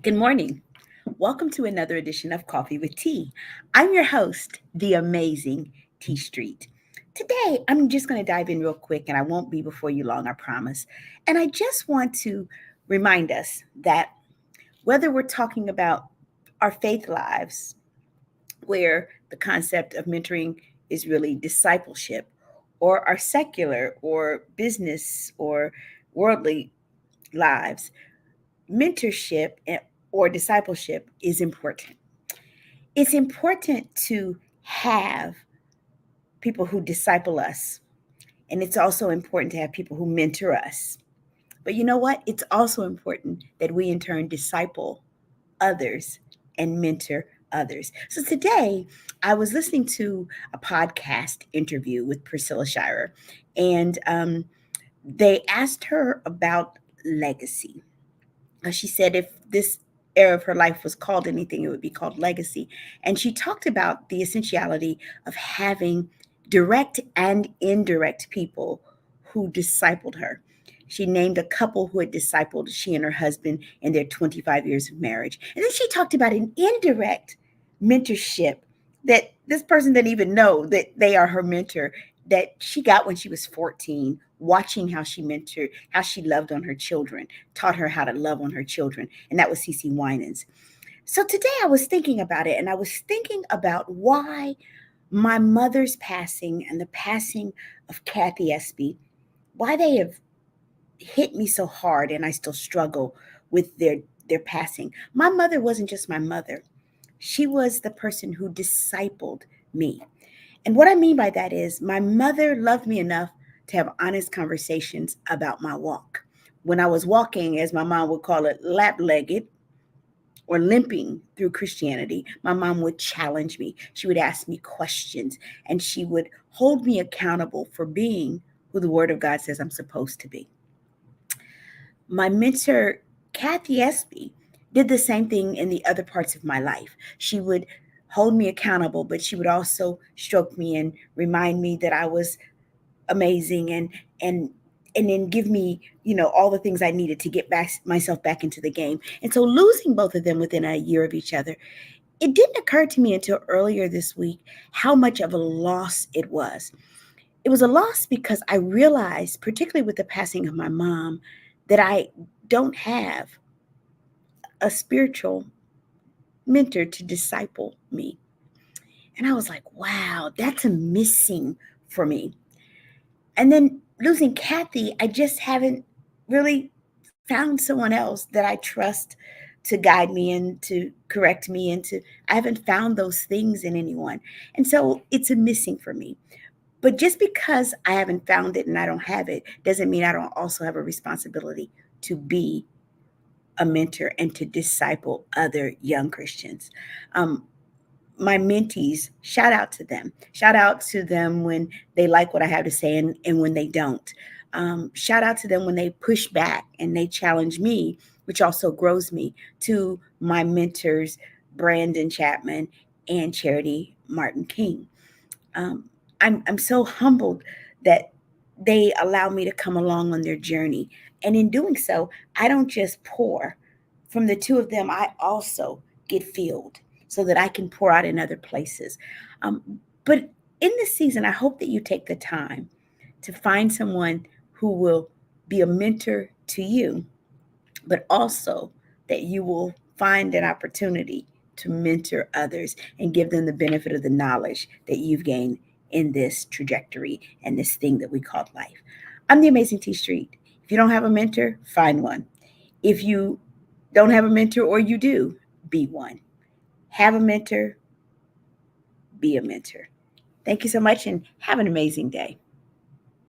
Good morning. Welcome to another edition of Coffee with Tea. I'm your host, the amazing T Street. Today, I'm just going to dive in real quick and I won't be before you long, I promise. And I just want to remind us that whether we're talking about our faith lives, where the concept of mentoring is really discipleship, or our secular or business or worldly lives, mentorship or discipleship is important. It's important to have people who disciple us, and it's also important to have people who mentor us. But you know what? It's also important that we in turn disciple others and mentor others. So today, I was listening to a podcast interview with Priscilla Shirer, and they asked her about legacy. She said if this era of her life was called anything, it would be called legacy. And she talked about the essentiality of having direct and indirect people who discipled her. She named a couple who had discipled she and her husband in their 25 years of marriage. And then she talked about an indirect mentorship that this person didn't even know that they are her mentor, that she got when she was 14, watching how she mentored, how she loved on her children, taught her how to love on her children. And that was Cece Winans. So today I was thinking about it, and I was thinking about why my mother's passing and the passing of Kathy Espy, why they have hit me so hard and I still struggle with their passing. My mother wasn't just my mother. She was the person who discipled me. And what I mean by that is my mother loved me enough to have honest conversations about my walk. When I was walking, as my mom would call it, lap legged or limping through Christianity, my mom would challenge me. She would ask me questions and she would hold me accountable for being who the Word of God says I'm supposed to be. My mentor, Kathy Espy, did the same thing in the other parts of my life. She would hold me accountable, but she would also stroke me and remind me that I was amazing and and then give me, all the things I needed to get back myself back into the game. And so losing both of them within a year of each other, it didn't occur to me until earlier this week how much of a loss it was. It was a loss because I realized, particularly with the passing of my mom, that I don't have a spiritual mentor to disciple me. And I was like, wow, that's a missing for me. And then losing Kathy, I just haven't really found someone else that I trust to guide me and to correct me I haven't found those things in anyone. And so it's a missing for me. But just because I haven't found it and I don't have it doesn't mean I don't also have a responsibility to be a mentor and to disciple other young Christians. Um, my mentees, shout out to them. Shout out to them when they like what I have to say and when they don't. Shout out to them when they push back and they challenge me, which also grows me, to my mentors, Brandon Chapman and Charity Martin King. Um, I'm so humbled that they allow me to come along on their journey. And in doing so, I don't just pour. From the two of them, I also get filled so that I can pour out in other places. But in this season, I hope that you take the time to find someone who will be a mentor to you, but also that you will find an opportunity to mentor others and give them the benefit of the knowledge that you've gained in this trajectory and this thing that we call life. I'm the amazing T Street. If you don't have a mentor, find one. If you don't have a mentor or you do, be one. Have a mentor, be a mentor. Thank you so much and have an amazing day.